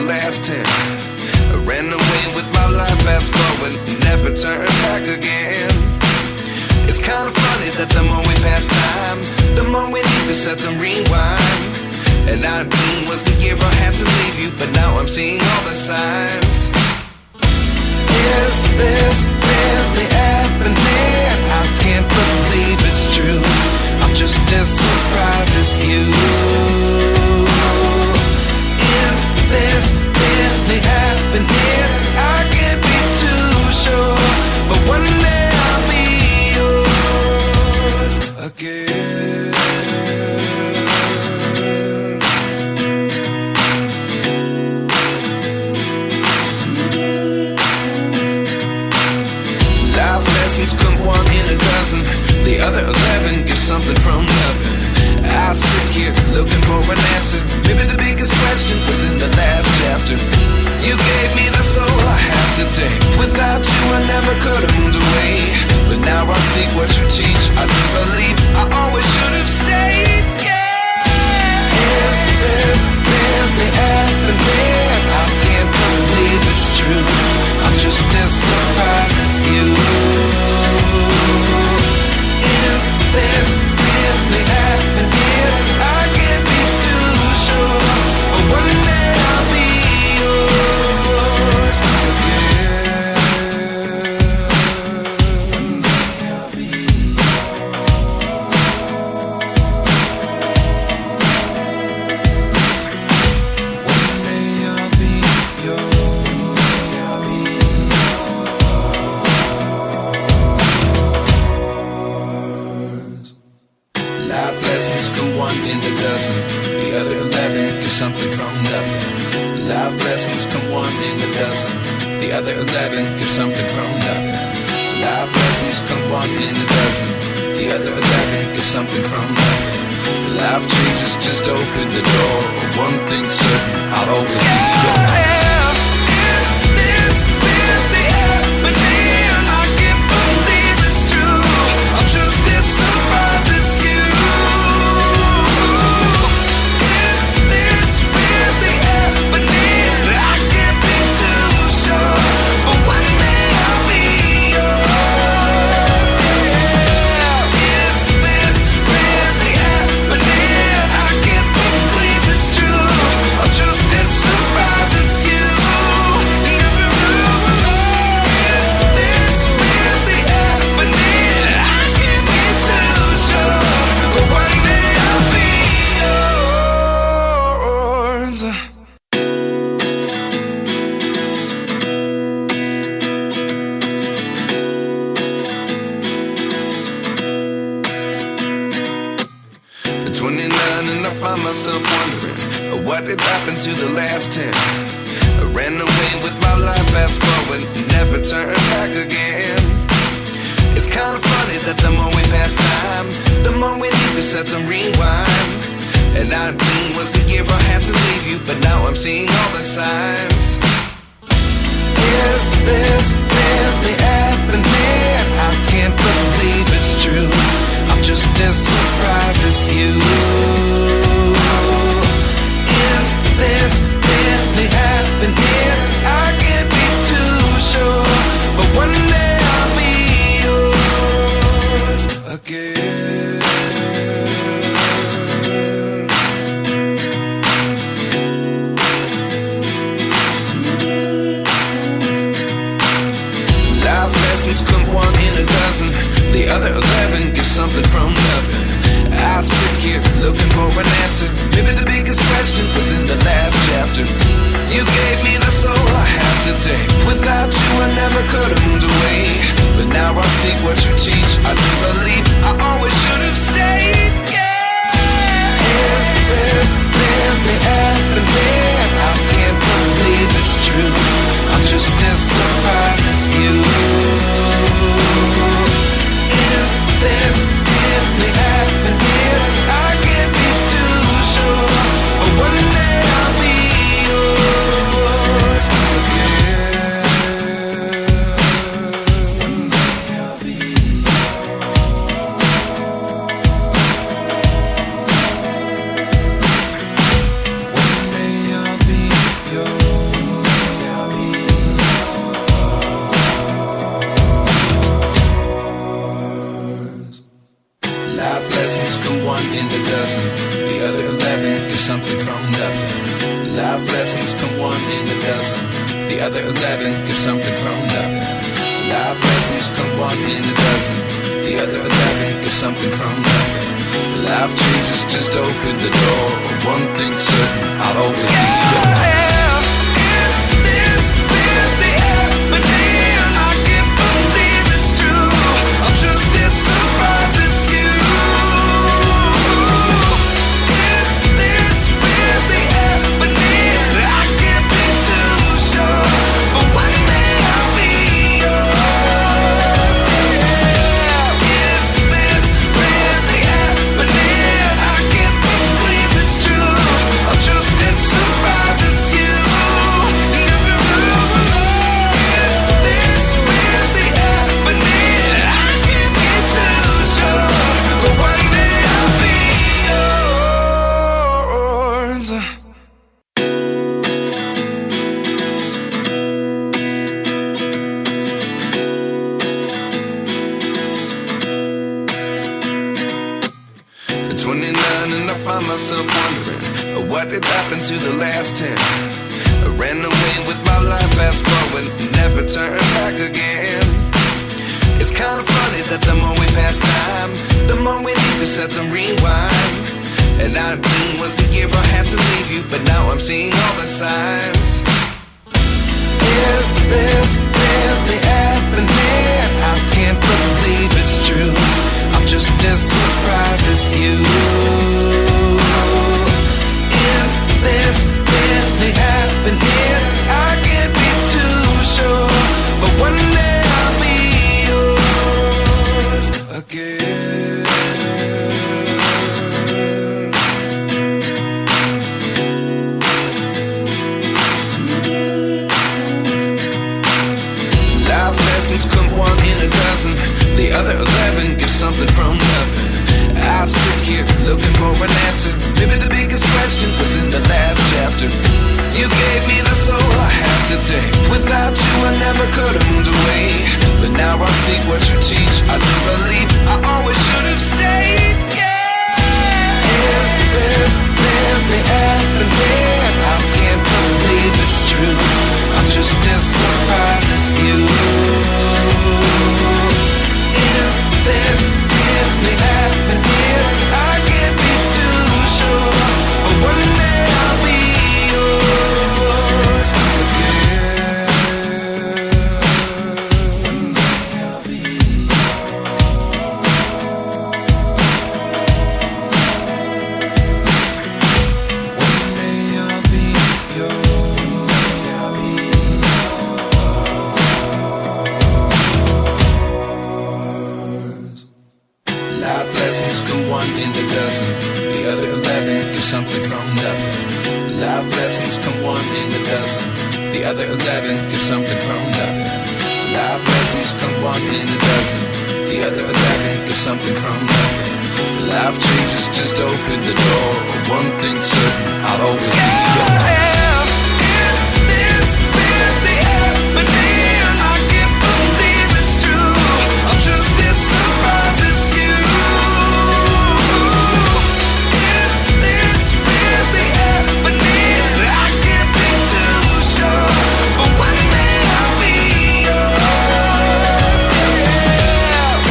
last 10. I ran away with my life, fast forward, never turn back again. It's kind of funny that the more we pass time, the more we need to set the rewind. And 19 was the year I had to leave you, but now I'm seeing all the signs. Is this really happening? I can't believe it's true. I'm just as surprised as you. Is this really happening? I can't be too sure, but one day I'll be yours again. Life lessons come one in a dozen. The other 11 give something from nothing. I sit here looking for an answer. Maybe the biggest question was in the last chapter. You gave me the soul I have today. Without you I never could have moved away. But now I see what you teach. I do believe I always should have stayed. Yeah. Is this really happening? I can't believe it's true. I'm just as surprised as you. Is this really happening? I can't be too sure, but one day I'll be yours again. One day I'll be yours. One day I'll be yours. One day I'll be yours. Life lessons come one in a dozen. The other 11 give something from nothing. Life lessons come one in a dozen. The other 11 give something from nothing. Life lessons come one in a dozen. The other 11 give something from nothing. Life changes just open the door. One thing's certain, I'll always be yours. Is this really happening? I can't believe it's true. I'm just as surprised as you. Is this really happening? I can't be too sure, but one day I'll be yours. Yeah. Is this really happening? I can't believe it's true. I'm just as surprised as you. Is this really happening? I can't be too sure, but one day I'll be yours. At 29 and I find myself wondering what did happen to the last 10. I ran away with my life, fast forward, never turn back again. It's kind of funny that the more we pass time, the more we need to set the rewind. And 19 was the year I had to leave you, but now I'm seeing all the signs. Is this really happening? I can't believe it's true. I'm just as surprised as you. Is this really happening? I can't be too sure, but one day I'll be yours again. Life lessons come one in a dozen. The other 11 give something from nothing. I sit here looking for an answer. Maybe the biggest question was in the last chapter. You gave me the soul I have today. Without you I never could have moved away. But now I see what you teach. I do believe I always should have stayed. Yeah. Is this really happening? I can't believe it's true. I'm just as surprised as you. Is this really happening? I can't be too sure, but one day I'll be yours again. One day I'll be yours. come one in a dozen. The other 11 give something from nothing. Life lessons come one in a dozen. The other 11 give something from nothing. Life changes just open the door. One thing's certain, I'll always be yours. Is this really happening? I can't believe it's true. I'm just as surprised as you. Is this really happening? I can't be too sure, but one day I'll be yours. Is this really happening? I can't believe it's true. I'm just as surprised as you. Is this really happening? I can't be too sure, but one day I'll be yours. At 29 and I find myself wondering, what did happen to the last 10? I ran away with my life, fast forward, never turn back again. It's kind of funny that the more we pass time, the more we need to set the rewind. And 19 was the year I had to leave you, but now I'm seeing all the signs. Is this really happening? I can't believe it's true. I'm just as surprised as you. Is this really happening? I can't be too sure, but one day I'll be yours again. Life lessons come one in a dozen. The other 11 give something from nothing. I sit here looking for an answer. Maybe the biggest question was in the last chapter. You gave me the soul I have today. Without you I never could have moved away. But now I see what you teach. I do believe I always should have stayed. Yeah. Is this really happening? I can't believe it's true. I'm just as surprised as you. Is this really happening? I can't be too sure, but one day I'll be yours again. One day I'll be yours. One day I'll be yours. Life lessons come one in a dozen. The other 11 give something from nothing. Life lessons come one in a dozen. The other 11 give something from nothing. Life lessons come one in a dozen. The other 11 give something from nothing. Life changes just open the door. One thing's certain, I'll always be yours. Is this really happening? I can't believe it's true. I'm just as surprised as you. Is this really happening? I can't be too sure, but one day I'll be yours.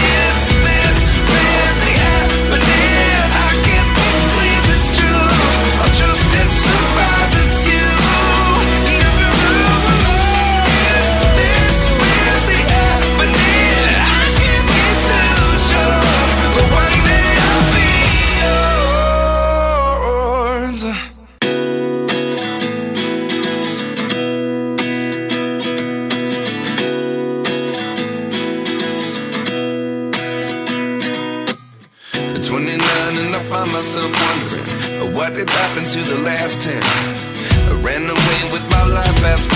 Is this really happening? I can't believe it's true. I'm just as surprised as you. Is this really happening? I can't be too sure, but one day I'll be yours. At 29 and I find myself wondering, what did happen to the last 10? I ran away with my life, fast